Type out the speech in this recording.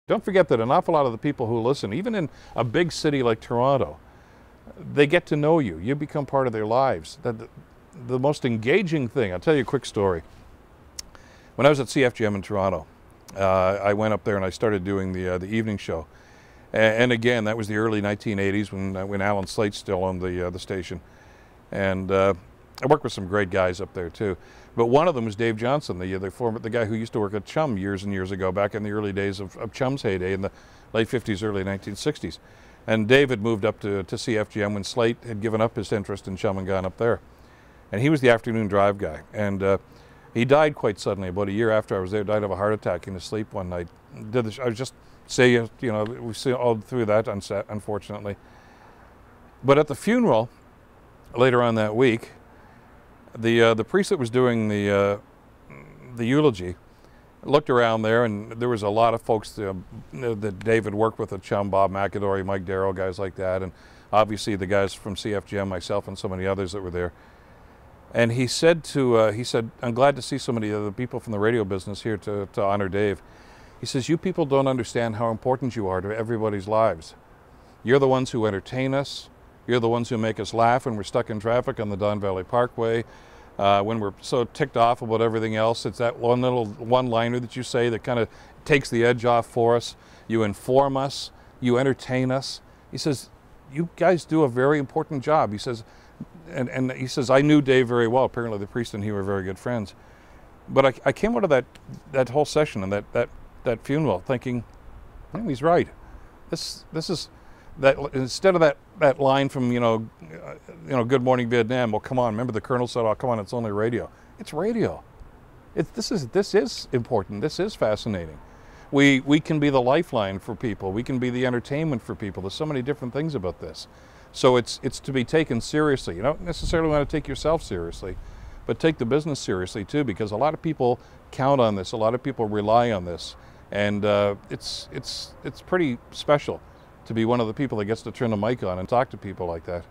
Don't forget that an awful lot of the people who listen, even in a big city like Toronto, they get to know you. You become part of their lives. The most engaging thing, I'll tell you a quick story. When I was at CFGM in Toronto, I went up there and I started doing the evening show. And again, that was the early 1980s when Alan Slate's still on the station. And I worked with some great guys up there too. But one of them was Dave Johnson, the guy who used to work at Chum years and years ago, back in the early days of Chum's heyday in the late 50s, early 1960s. And Dave had moved up to CFGM when Slate had given up his interest in Chum and gone up there. And he was the afternoon drive guy. And he died quite suddenly. About a year after I was there, died of a heart attack in his sleep one night. I was just saying, you know, we see all through that, unfortunately. But at the funeral, later on that week, the priest that was doing the eulogy looked around there, and there was a lot of folks that David worked with at Chum, Bob McAdory, Mike Darrow, guys like that, and obviously the guys from CFGM, myself, and so many others that were there. And he said, I'm glad to see so many of the people from the radio business here to honor Dave. He says, you people don't understand how important you are to everybody's lives. You're the ones who entertain us. You're the ones who make us laugh when we're stuck in traffic on the Don Valley Parkway. When we're so ticked off about everything else, it's that one little one-liner that you say that kind of takes the edge off for us. You inform us. You entertain us. He says, you guys do a very important job. He says, and he says, I knew Dave very well. Apparently the priest and he were very good friends. But I came out of that whole session and that funeral thinking, oh, he's right. This is that, instead of that line from Good Morning Vietnam. Well, come on. Remember the Colonel said, "Oh, come on, it's only radio." It's radio. This is important. This is fascinating. We can be the lifeline for people. We can be the entertainment for people. There's so many different things about this. So it's to be taken seriously. You don't necessarily want to take yourself seriously, but take the business seriously too, because a lot of people count on this. A lot of people rely on this, and it's pretty special to be one of the people that gets to turn the mic on and talk to people like that.